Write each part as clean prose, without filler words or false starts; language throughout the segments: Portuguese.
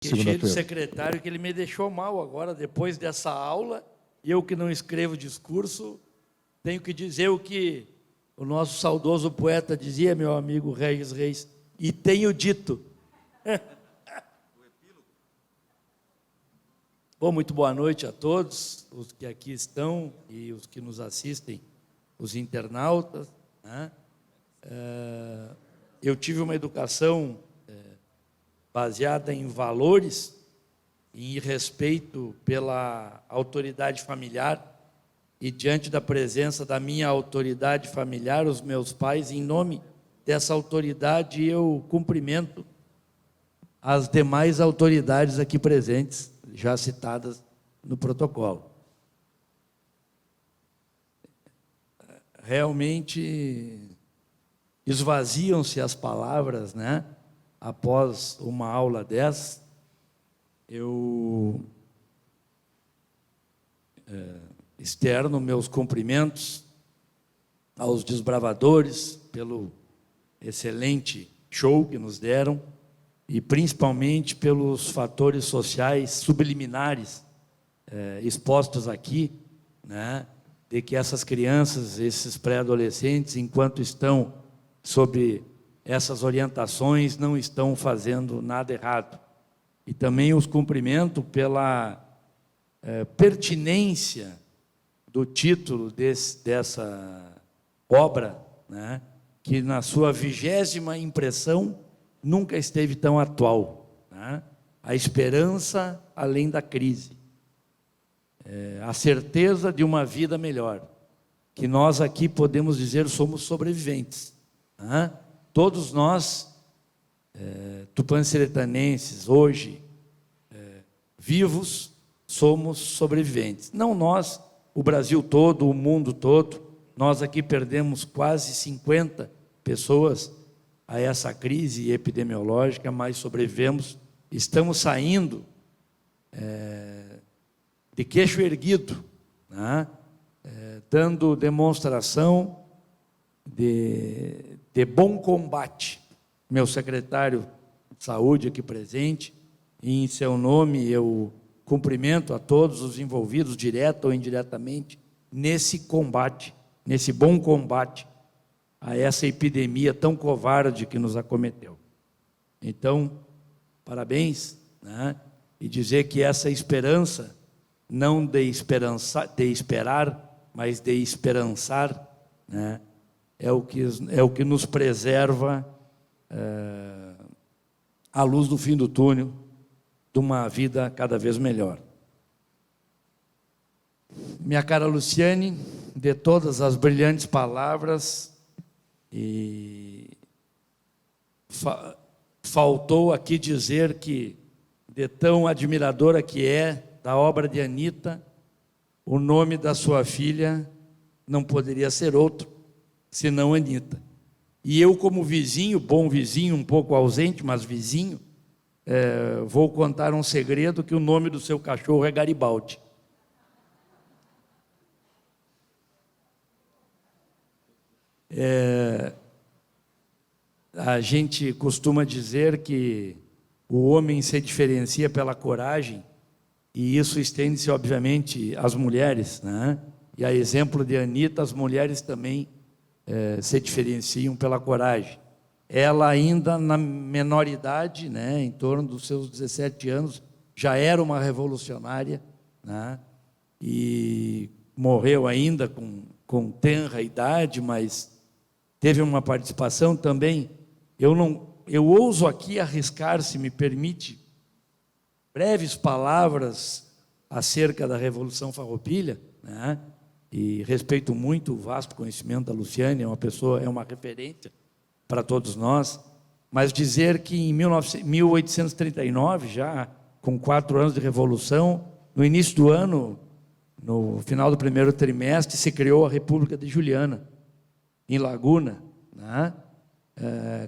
Queixei do secretário que ele me deixou mal agora, depois dessa aula, eu que não escrevo discurso, tenho que dizer o que o nosso saudoso poeta dizia, meu amigo Regis Reis, e tenho dito. Bom, muito boa noite a todos, os que aqui estão e os que nos assistem, os internautas, né? Eu tive uma educação baseada em valores, em respeito pela autoridade familiar, e diante da presença da minha autoridade familiar, os meus pais, em nome dessa autoridade, eu cumprimento as demais autoridades aqui presentes, já citadas no protocolo. Realmente esvaziam-se as palavras, né? Após uma aula dessa, eu externo meus cumprimentos aos desbravadores pelo excelente show que nos deram e principalmente pelos fatores sociais subliminares expostos aqui, né? De que essas crianças, esses pré-adolescentes, enquanto estão sob essas orientações, não estão fazendo nada errado. E também os cumprimento pela pertinência do título dessa obra, né, que na sua 20ª impressão nunca esteve tão atual, né? A esperança além da crise, a certeza de uma vida melhor, que nós aqui podemos dizer somos sobreviventes, né? Todos nós, tupanciretanenses, hoje, vivos, somos sobreviventes. Não nós, o Brasil todo, o mundo todo. Nós aqui perdemos quase 50 pessoas a essa crise epidemiológica, mas sobrevivemos. Estamos saindo de queixo erguido, né? Dando demonstração de bom combate. Meu secretário de saúde aqui presente, e em seu nome eu cumprimento a todos os envolvidos, direta ou indiretamente, nesse combate, nesse bom combate a essa epidemia tão covarde que nos acometeu. Então, parabéns, né? E dizer que essa esperança, não de esperar, mas de esperançar, né? É o que nos preserva à luz do fim do túnel, de uma vida cada vez melhor. Minha cara Luciane, de todas as brilhantes palavras, e faltou aqui dizer que, de tão admiradora que é da obra de Anita, o nome da sua filha não poderia ser outro, senão Anita. E eu, como vizinho, bom vizinho, um pouco ausente, mas vizinho, vou contar um segredo, que o nome do seu cachorro é Garibaldi. A gente costuma dizer que o homem se diferencia pela coragem, e isso estende-se, obviamente, às mulheres, né? E a exemplo de Anita, as mulheres também se diferenciam pela coragem. Ela ainda na menoridade, né, em torno dos seus 17 anos, já era uma revolucionária, né, e morreu ainda com tenra idade, mas teve uma participação também. Eu ouso aqui arriscar, se me permite, breves palavras acerca da Revolução Farroupilha, né, e respeito muito o vasto conhecimento da Luciane, é uma referência para todos nós, mas dizer que em 1839, já com 4 anos de Revolução, no início do ano, no final do primeiro trimestre, se criou a República de Juliana, em Laguna, né?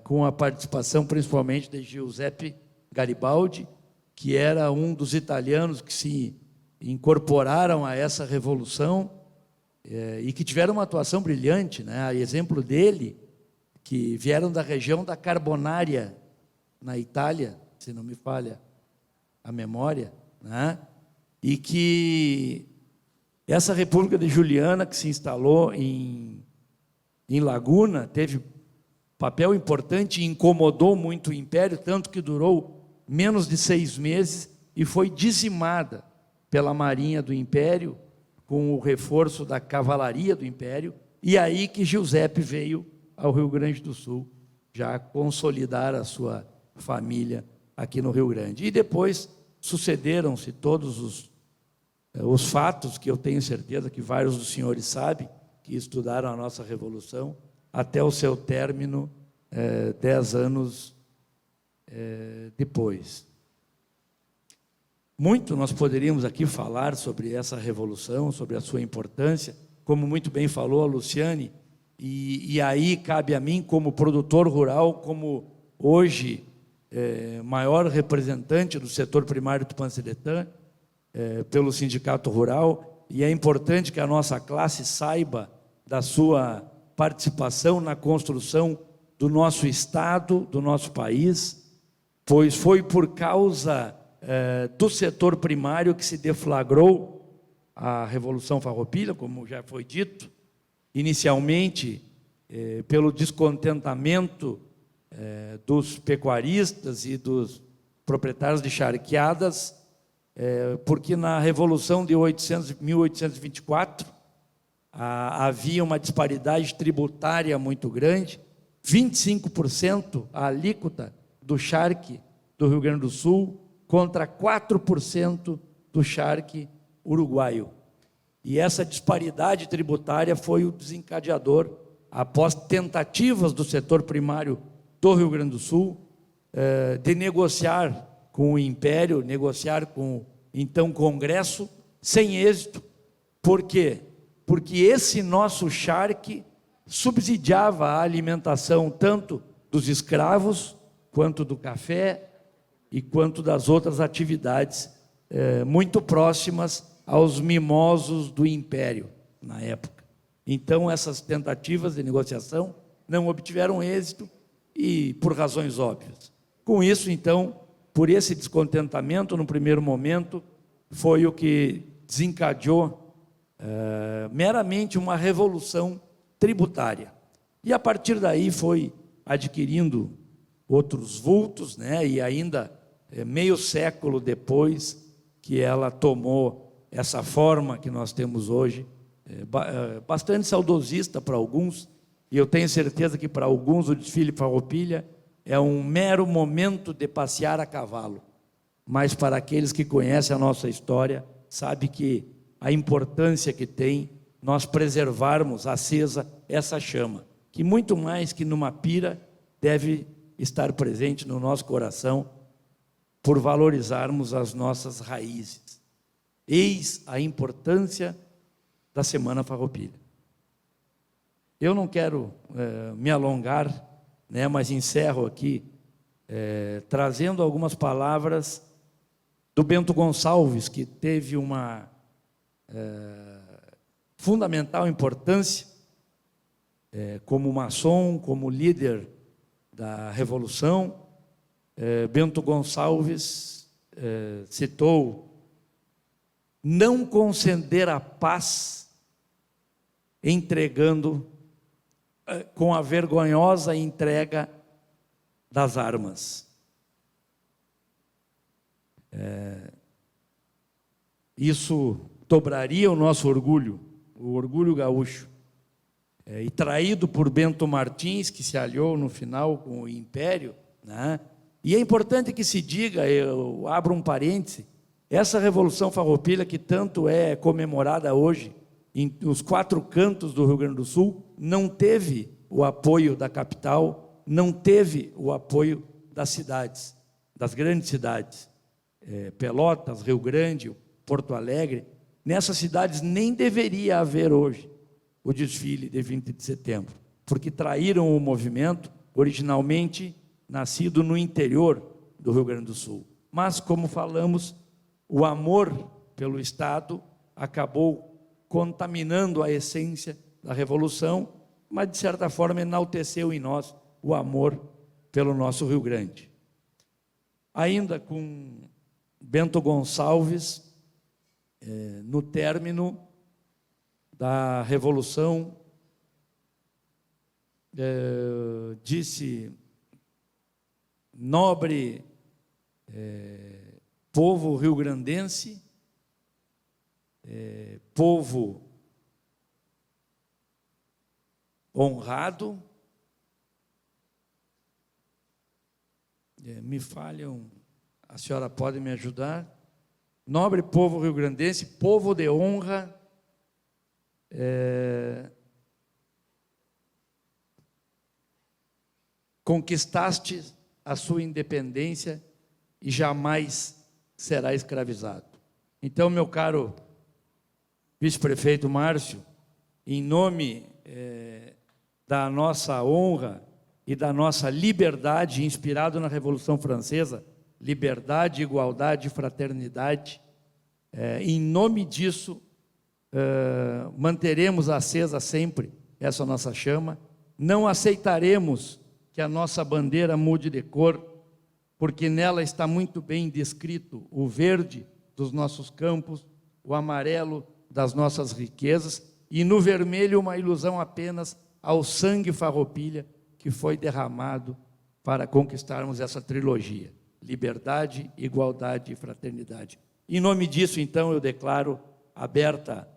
Com a participação principalmente de Giuseppe Garibaldi, que era um dos italianos que se incorporaram a essa revolução e que tiveram uma atuação brilhante, né? A exemplo dele, que vieram da região da Carbonária, na Itália, se não me falha a memória, né? E que essa República de Juliana, que se instalou em Laguna, teve papel importante e incomodou muito o Império, tanto que durou menos de 6 meses e foi dizimada pela Marinha do Império, com o reforço da cavalaria do Império, e aí que Giuseppe veio ao Rio Grande do Sul, já consolidar a sua família aqui no Rio Grande. E depois sucederam-se todos os fatos, que eu tenho certeza que vários dos senhores sabem, que estudaram a nossa Revolução, até o seu término, 10 anos depois. Muito nós poderíamos aqui falar sobre essa Revolução, sobre a sua importância, como muito bem falou a Luciane, e aí cabe a mim, como produtor rural, como hoje maior representante do setor primário do Tupã-Seretã, pelo Sindicato Rural, e é importante que a nossa classe saiba da sua participação na construção do nosso Estado, do nosso país, pois foi por causa do setor primário que se deflagrou a Revolução Farroupilha, como já foi dito, inicialmente pelo descontentamento dos pecuaristas e dos proprietários de charqueadas, porque na Revolução de 1824 havia uma disparidade tributária muito grande, 25% a alíquota do charque do Rio Grande do Sul contra 4% do charque uruguaio. E essa disparidade tributária foi o desencadeador, após tentativas do setor primário do Rio Grande do Sul, de negociar com o Império, negociar com então Congresso, sem êxito. Por quê? Porque esse nosso charque subsidiava a alimentação tanto dos escravos, quanto do café, e quanto das outras atividades muito próximas aos mimosos do Império, na época. Então, essas tentativas de negociação não obtiveram êxito, e por razões óbvias. Com isso, então, por esse descontentamento, no primeiro momento, foi o que desencadeou meramente uma revolução tributária. E, a partir daí, foi adquirindo outros vultos, né? E ainda meio século depois que ela tomou essa forma que nós temos hoje, bastante saudosista para alguns, e eu tenho certeza que para alguns o desfile Farroupilha é um mero momento de passear a cavalo, mas para aqueles que conhecem a nossa história, sabe que a importância que tem nós preservarmos acesa essa chama, que muito mais que numa pira deve estar presente no nosso coração, por valorizarmos as nossas raízes. Eis a importância da Semana Farroupilha. Eu não quero me alongar, né, mas encerro aqui trazendo algumas palavras do Bento Gonçalves, que teve uma fundamental importância como maçom, como líder da Revolução. Bento Gonçalves citou: não conceder a paz entregando com a vergonhosa entrega das armas. Isso dobraria o nosso orgulho, o orgulho gaúcho. E traído por Bento Martins, que se aliou no final com o Império, né? E é importante que se diga, eu abro um parêntese, essa Revolução Farroupilha, que tanto é comemorada hoje nos 4 cantos do Rio Grande do Sul, não teve o apoio da capital, não teve o apoio das cidades, das grandes cidades, Pelotas, Rio Grande, Porto Alegre. Nessas cidades nem deveria haver hoje o desfile de 20 de setembro, porque traíram o movimento originalmente nascido no interior do Rio Grande do Sul. Mas, como falamos, o amor pelo Estado acabou contaminando a essência da Revolução, mas, de certa forma, enalteceu em nós o amor pelo nosso Rio Grande. Ainda com Bento Gonçalves, no término da Revolução, disse: nobre povo rio-grandense, povo honrado. Me falham, a senhora pode me ajudar? Nobre povo rio-grandense, povo de honra, conquistaste a sua independência e jamais será escravizado. Então, meu caro vice-prefeito Márcio, em nome da nossa honra e da nossa liberdade, inspirado na Revolução Francesa, liberdade, igualdade e fraternidade, em nome disso, manteremos acesa sempre essa nossa chama, não aceitaremos que a nossa bandeira mude de cor, porque nela está muito bem descrito o verde dos nossos campos, o amarelo das nossas riquezas, e no vermelho uma ilusão apenas ao sangue farroupilha que foi derramado para conquistarmos essa trilogia: liberdade, igualdade e fraternidade. Em nome disso, então, eu declaro aberta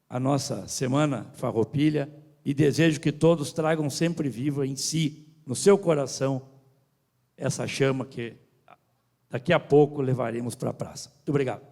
a nossa Semana Farroupilha e desejo que todos tragam sempre viva em si, no seu coração, essa chama que daqui a pouco levaremos para a praça. Muito obrigado.